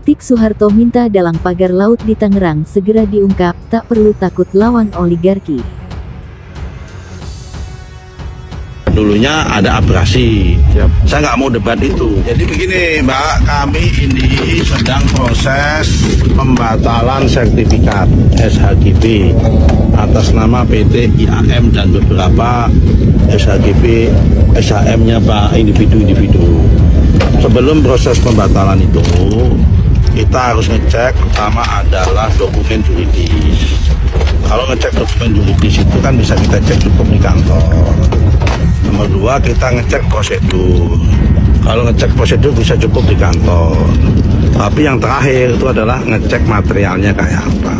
Soeharto minta dalang pagar laut di Tangerang segera diungkap, tak perlu takut lawan oligarki. Dulunya ada abrasi, saya nggak mau debat itu. Jadi begini Mbak, kami ini sedang proses pembatalan sertifikat SHGB atas nama PT IAM dan beberapa SHGB, SHM-nya Pak individu-individu. Sebelum proses pembatalan itu, kita harus ngecek pertama adalah dokumen juridis. Kalau ngecek dokumen juridis itu kan bisa kita cek cukup di kantor. Nomor dua, kita ngecek prosedur. Kalau ngecek prosedur bisa cukup di kantor. Tapi yang terakhir itu adalah ngecek materialnya kayak apa.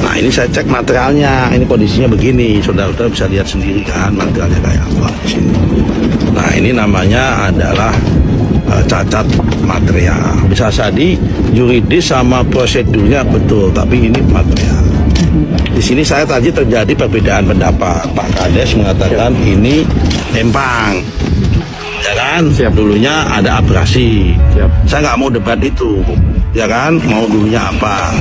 Nah ini saya cek materialnya, ini kondisinya begini, saudara-saudara bisa lihat sendiri kan materialnya kayak apa di sini. Nah ini namanya adalah cacat material. Bisa jadi yuridis sama prosedurnya betul, tapi ini material. Di sini saya tadi terjadi perbedaan pendapat. Pak Kades mengatakan ini empang, ya kan? Dulunya ada abrasi. Saya nggak mau debat itu, ya kan? Mau dulunya apa?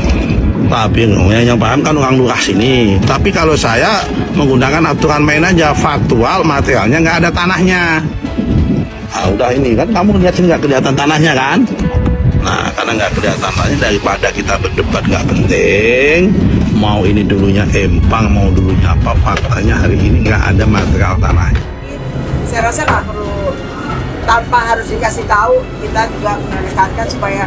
Tapi yang paham kan orang lurah sini. Tapi kalau saya menggunakan aturan main aja, faktual materialnya nggak ada tanahnya. Nah, udah ini kan kamu lihat sini nggak kelihatan tanahnya kan? Nah karena nggak kelihatan tanahnya, daripada kita berdebat nggak penting. Mau ini dulunya empang, mau dulunya apa, faktanya hari ini nggak ada material tanahnya. Saya rasa nggak perlu, tanpa harus dikasih tahu, kita juga menekankan supaya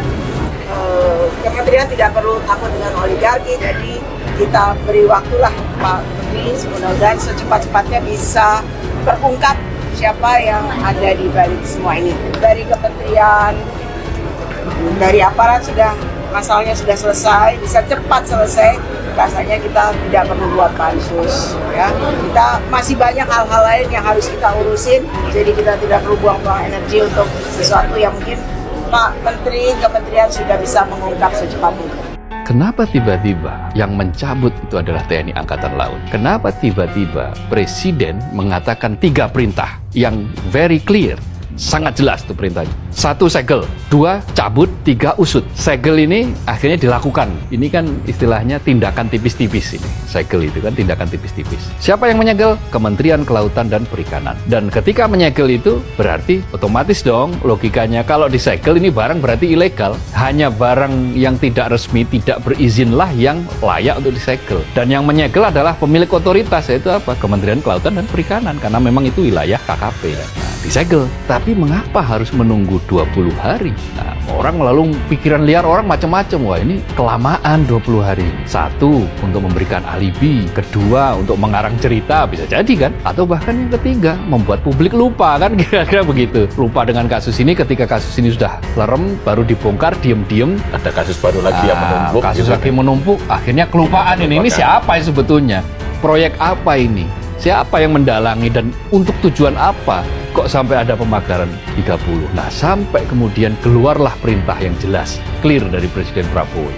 kementerian tidak perlu takut dengan oligarki. Jadi kita beri waktulah Pak Menteri, mudah-mudahan secepat-cepatnya bisa terungkap siapa yang ada di balik semua ini. Dari kementerian, dari aparat masalahnya sudah selesai, bisa cepat selesai. Rasanya kita tidak perlu buat pansus, ya. Kita masih banyak hal-hal lain yang harus kita urusin, jadi kita tidak perlu buang-buang energi untuk sesuatu yang mungkin Pak Menteri, kementerian sudah bisa mengungkap secepatnya. Kenapa tiba-tiba yang mencabut itu adalah TNI Angkatan Laut? Kenapa tiba-tiba Presiden mengatakan 3 perintah yang very clear? Sangat jelas tuh perintahnya. 1, segel. 2, cabut. 3, usut. Segel ini akhirnya dilakukan. Ini kan istilahnya tindakan tipis-tipis ini. Segel itu kan tindakan tipis-tipis. Siapa yang menyegel? Kementerian Kelautan dan Perikanan. Dan ketika menyegel itu berarti otomatis dong logikanya kalau disegel ini barang berarti ilegal. Hanya barang yang tidak resmi, tidak berizinlah yang layak untuk disegel. Dan yang menyegel adalah pemilik otoritas, yaitu apa? Kementerian Kelautan dan Perikanan. Karena memang itu wilayah KKP. Nah, disegel. Tapi mengapa harus menunggu 20 hari? Nah, orang lalu pikiran liar orang macam-macam. Wah, ini kelamaan 20 hari. 1, untuk memberikan alibi. 2, untuk mengarang cerita. Bisa jadi kan? Atau bahkan yang ketiga, membuat publik lupa kan? Kira-kira begitu. Lupa dengan kasus ini, ketika kasus ini sudah lerem, baru dibongkar, diem-diem. Ada kasus baru lagi yang menumpuk. Kasus lagi menumpuk. Akhirnya kelupaan ini. Ini siapa sebetulnya? Proyek apa ini? Siapa yang mendalangi dan untuk tujuan apa? Kok sampai ada pemagaran 30? Nah, sampai kemudian keluarlah perintah yang jelas, clear dari Presiden Prabowo.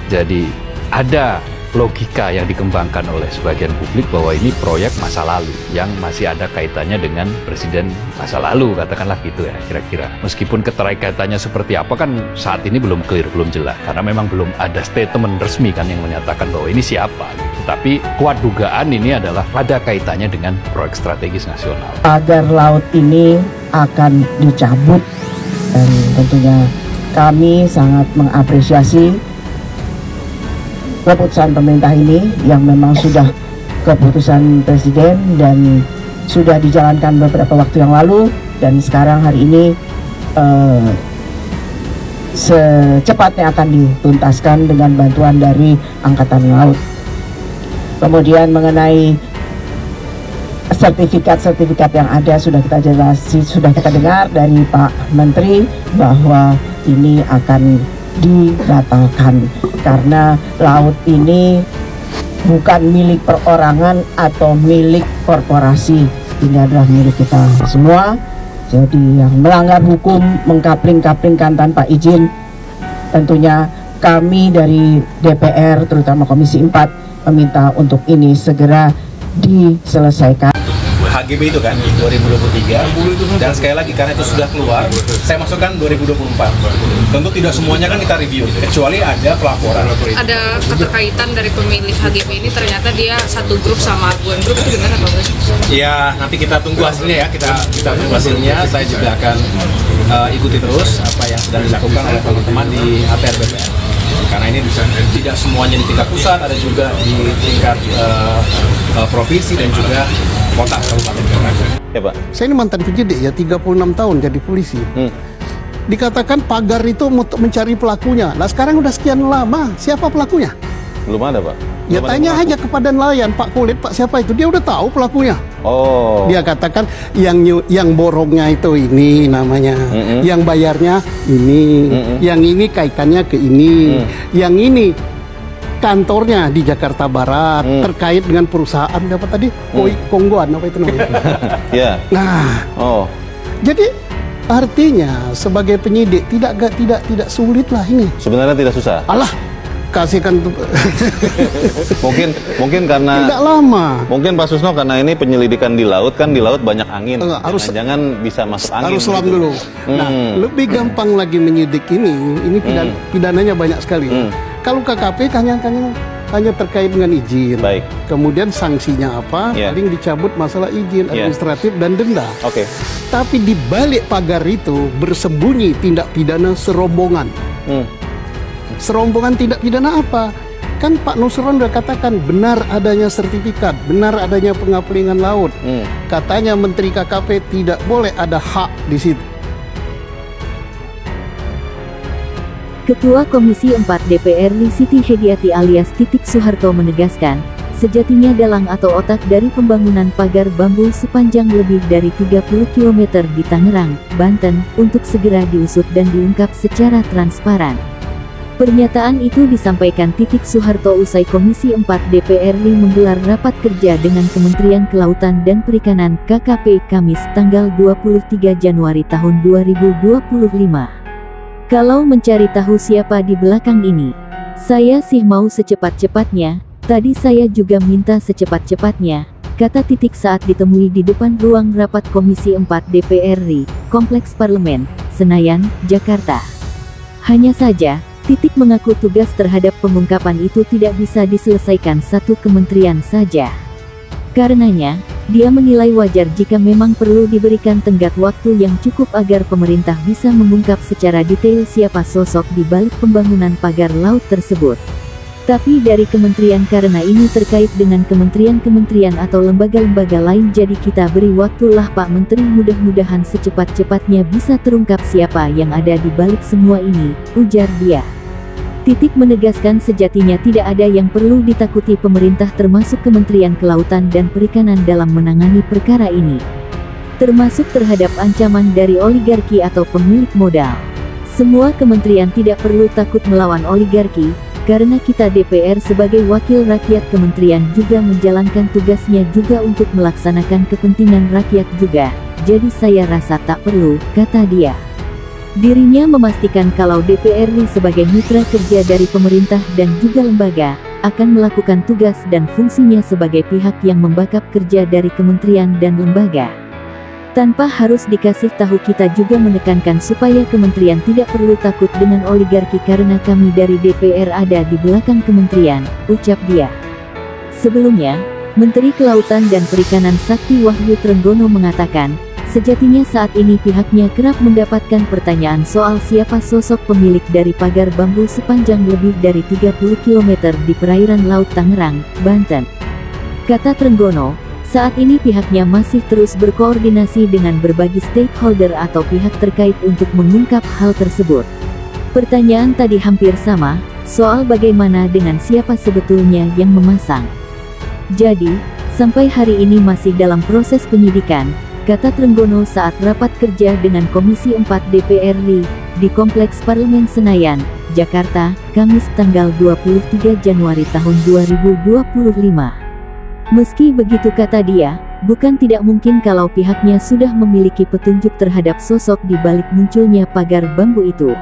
Jadi ada logika yang dikembangkan oleh sebagian publik bahwa ini proyek masa lalu yang masih ada kaitannya dengan Presiden masa lalu, katakanlah gitu ya kira-kira. Meskipun keterkaitannya seperti apa kan saat ini belum clear, belum jelas. Karena memang belum ada statement resmi kan yang menyatakan bahwa ini siapa gitu. Tapi kuat dugaan ini adalah ada kaitannya dengan proyek strategis nasional. Pagar laut ini akan dicabut dan tentunya kami sangat mengapresiasi keputusan pemerintah ini yang memang sudah keputusan Presiden dan sudah dijalankan beberapa waktu yang lalu, dan sekarang hari ini secepatnya akan dituntaskan dengan bantuan dari Angkatan Laut. Kemudian mengenai sertifikat-sertifikat yang ada sudah kita jelasi, sudah kita dengar dari Pak Menteri bahwa ini akan dibatalkan karena laut ini bukan milik perorangan atau milik korporasi, ini adalah milik kita semua. Jadi yang melanggar hukum, mengkapling-kaplingkan tanpa izin, tentunya kami dari DPR terutama Komisi 4 meminta untuk ini segera diselesaikan. HGB itu kan 2023, dan sekali lagi karena itu sudah keluar, saya masukkan 2024. Tentu tidak semuanya kan kita review, kecuali ada pelaporan. Ada keterkaitan dari pemilik HGB ini, ternyata dia satu grup sama Aguan Group, itu benar atau enggak? Ya, nanti kita tunggu hasilnya ya, kita tunggu hasilnya. Saya juga akan ikuti terus apa yang sedang dilakukan oleh teman-teman di APR BPR. Karena ini tidak semuanya di tingkat pusat, ada juga di tingkat provinsi dan juga kota kabupaten kota. Ya Pak. Saya ini mantan penyidik ya, 36 tahun jadi polisi. Dikatakan pagar itu untuk mencari pelakunya. Nah sekarang udah sekian lama, siapa pelakunya? Belum ada Pak. Ya tanya aja kepada nelayan, Pak Kulit, Pak siapa itu, dia udah tahu pelakunya. Oh. Dia katakan yang borongnya itu ini namanya, yang bayarnya ini, yang ini kaitannya ke ini, yang ini kantornya di Jakarta Barat terkait dengan perusahaan apa tadi, Kongguan apa itu namanya? Ya. Nah, jadi artinya sebagai penyidik tidak sulit lah ini. Sebenarnya tidak susah. Alah. Kasihkan mungkin karena tidak lama. Mungkin Pak Susno karena ini penyelidikan di laut, kan di laut banyak angin. Jangan bisa masuk angin. Harus selam gitu dulu. Nah, lebih gampang lagi menyidik ini pidananya banyak sekali. Kalau KKP hanya terkait dengan izin. Baik. Kemudian sanksinya apa? Paling dicabut masalah izin administratif dan denda. Oke. Tapi di balik pagar itu bersembunyi tindak pidana serombongan. Serombongan tindak pidana apa? Kan Pak Nusron udah katakan benar adanya sertifikat, benar adanya pengapelingan laut. Katanya Menteri KKP tidak boleh ada hak di situ. Ketua Komisi 4 DPR Siti Hediati alias Titik Soeharto menegaskan, sejatinya dalang atau otak dari pembangunan pagar bambu sepanjang lebih dari 30 km di Tangerang, Banten, untuk segera diusut dan diungkap secara transparan. Pernyataan itu disampaikan Titik Soeharto usai Komisi 4 DPR RI menggelar rapat kerja dengan Kementerian Kelautan dan Perikanan KKP Kamis tanggal 23 Januari tahun 2025. Kalau mencari tahu siapa di belakang ini, saya sih mau secepat-cepatnya, tadi saya juga minta secepat-cepatnya, kata Titik saat ditemui di depan ruang rapat Komisi 4 DPR RI, Kompleks Parlemen, Senayan, Jakarta. Hanya saja, Titik mengaku tugas terhadap pengungkapan itu tidak bisa diselesaikan satu kementerian saja. Karenanya, dia menilai wajar jika memang perlu diberikan tenggat waktu yang cukup agar pemerintah bisa mengungkap secara detail siapa sosok di balik pembangunan pagar laut tersebut. Tapi dari kementerian karena ini terkait dengan kementerian-kementerian atau lembaga-lembaga lain, jadi kita beri waktulah Pak Menteri, mudah-mudahan secepat-cepatnya bisa terungkap siapa yang ada di balik semua ini, ujar dia. Titik menegaskan sejatinya tidak ada yang perlu ditakuti pemerintah termasuk Kementerian Kelautan dan Perikanan dalam menangani perkara ini. Termasuk terhadap ancaman dari oligarki atau pemilik modal. Semua kementerian tidak perlu takut melawan oligarki, karena kita DPR sebagai wakil rakyat kementerian juga menjalankan tugasnya juga untuk melaksanakan kepentingan rakyat juga, jadi saya rasa tak perlu, kata dia. Dirinya memastikan kalau DPR RI sebagai mitra kerja dari pemerintah dan juga lembaga, akan melakukan tugas dan fungsinya sebagai pihak yang membackup kerja dari kementerian dan lembaga. Tanpa harus dikasih tahu, kita juga menekankan supaya kementerian tidak perlu takut dengan oligarki karena kami dari DPR ada di belakang kementerian, ucap dia. Sebelumnya, Menteri Kelautan dan Perikanan Sakti Wahyu Trenggono mengatakan, sejatinya saat ini pihaknya kerap mendapatkan pertanyaan soal siapa sosok pemilik dari pagar bambu sepanjang lebih dari 30 km di perairan Laut Tangerang, Banten. Kata Trenggono, saat ini pihaknya masih terus berkoordinasi dengan berbagai stakeholder atau pihak terkait untuk mengungkap hal tersebut. Pertanyaan tadi hampir sama, soal bagaimana dengan siapa sebetulnya yang memasang. Jadi, sampai hari ini masih dalam proses penyidikan, kata Trenggono saat rapat kerja dengan Komisi 4 DPR RI, di Kompleks Parlemen Senayan, Jakarta, Kamis tanggal 23 Januari tahun 2025. Meski begitu, kata dia, bukan tidak mungkin kalau pihaknya sudah memiliki petunjuk terhadap sosok di balik munculnya pagar bambu itu.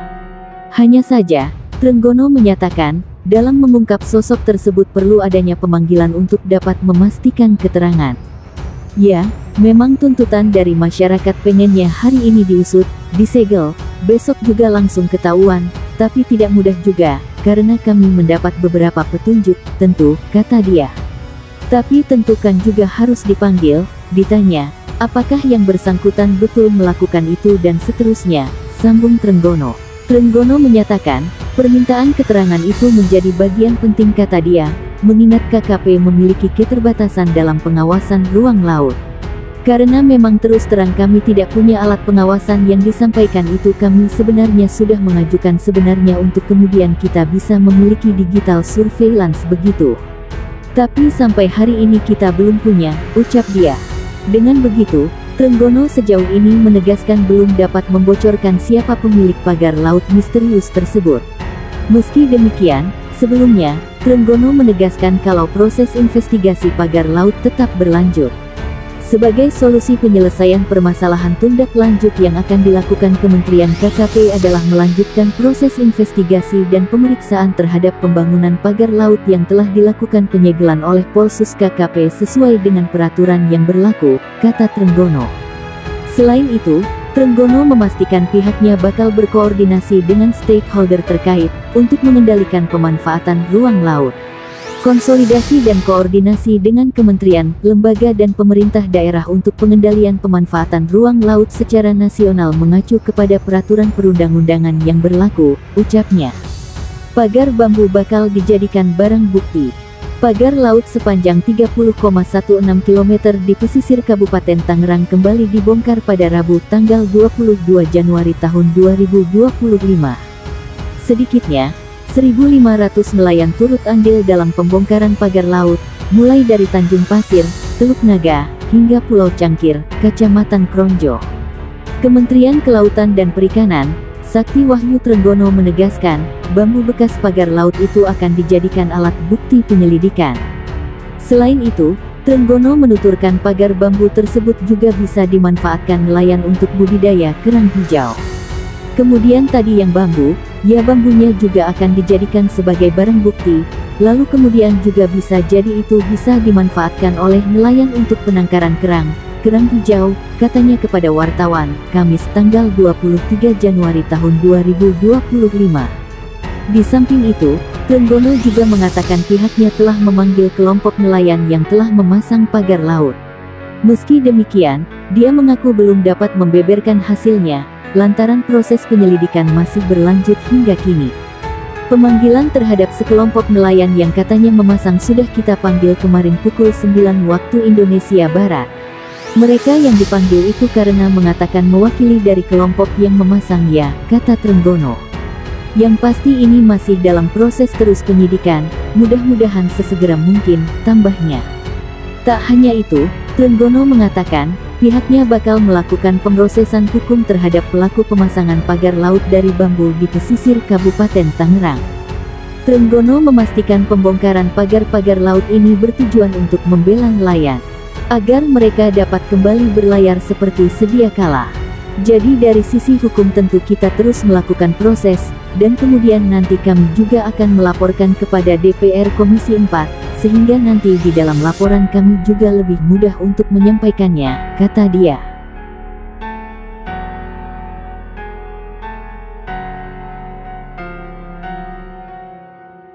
Hanya saja, Trenggono menyatakan, dalam mengungkap sosok tersebut perlu adanya pemanggilan untuk dapat memastikan keterangan. Ya, memang tuntutan dari masyarakat pengennya hari ini diusut, disegel, besok juga langsung ketahuan, tapi tidak mudah juga, karena kami mendapat beberapa petunjuk, tentu, kata dia. Tapi tentu kan juga harus dipanggil, ditanya, apakah yang bersangkutan betul melakukan itu dan seterusnya, sambung Trenggono. Trenggono menyatakan, permintaan keterangan itu menjadi bagian penting kata dia, mengingat KKP memiliki keterbatasan dalam pengawasan ruang laut. Karena memang terus terang kami tidak punya alat pengawasan yang disampaikan itu, kami sebenarnya sudah mengajukan sebenarnya untuk kemudian kita bisa memiliki digital surveillance begitu. Tapi sampai hari ini kita belum punya, ucap dia. Dengan begitu, Trenggono sejauh ini menegaskan belum dapat membocorkan siapa pemilik pagar laut misterius tersebut. Meski demikian, sebelumnya, Trenggono menegaskan kalau proses investigasi pagar laut tetap berlanjut. Sebagai solusi penyelesaian permasalahan tindak lanjut yang akan dilakukan Kementerian KKP adalah melanjutkan proses investigasi dan pemeriksaan terhadap pembangunan pagar laut yang telah dilakukan penyegelan oleh Polsus KKP sesuai dengan peraturan yang berlaku, kata Trenggono. Selain itu, Trenggono memastikan pihaknya bakal berkoordinasi dengan stakeholder terkait untuk mengendalikan pemanfaatan ruang laut. Konsolidasi dan koordinasi dengan kementerian, lembaga dan pemerintah daerah untuk pengendalian pemanfaatan ruang laut secara nasional mengacu kepada peraturan perundang-undangan yang berlaku, ucapnya. Pagar bambu bakal dijadikan barang bukti. Pagar laut sepanjang 30,16 km di pesisir Kabupaten Tangerang kembali dibongkar pada Rabu tanggal 22 Januari tahun 2025. Sedikitnya, 1.500 nelayan turut andil dalam pembongkaran pagar laut, mulai dari Tanjung Pasir, Teluk Naga, hingga Pulau Cangkir, Kecamatan Kronjo. Kementerian Kelautan dan Perikanan, Sakti Wahyu Trenggono menegaskan, bambu bekas pagar laut itu akan dijadikan alat bukti penyelidikan. Selain itu, Trenggono menuturkan pagar bambu tersebut juga bisa dimanfaatkan nelayan untuk budidaya kerang hijau. Kemudian tadi yang bambu, ya bambunya juga akan dijadikan sebagai barang bukti, lalu kemudian juga bisa jadi itu bisa dimanfaatkan oleh nelayan untuk penangkaran kerang hijau, katanya kepada wartawan, Kamis tanggal 23 Januari tahun 2025. Di samping itu, Trenggono juga mengatakan pihaknya telah memanggil kelompok nelayan yang telah memasang pagar laut. Meski demikian, dia mengaku belum dapat membeberkan hasilnya, lantaran proses penyelidikan masih berlanjut hingga kini. Pemanggilan terhadap sekelompok nelayan yang katanya memasang sudah kita panggil kemarin pukul 9 waktu Indonesia Barat. Mereka yang dipanggil itu karena mengatakan mewakili dari kelompok yang memasang, ya, kata Trenggono. Yang pasti ini masih dalam proses terus penyidikan, mudah-mudahan sesegera mungkin, tambahnya. Tak hanya itu, Trenggono mengatakan, pihaknya bakal melakukan pemrosesan hukum terhadap pelaku pemasangan pagar laut dari bambu di pesisir Kabupaten Tangerang. Trenggono memastikan pembongkaran pagar-pagar laut ini bertujuan untuk membela nelayan, agar mereka dapat kembali berlayar seperti sedia kala. Jadi dari sisi hukum tentu kita terus melakukan proses, dan kemudian nanti kami juga akan melaporkan kepada DPR Komisi 4, sehingga nanti di dalam laporan kami juga lebih mudah untuk menyampaikannya, kata dia.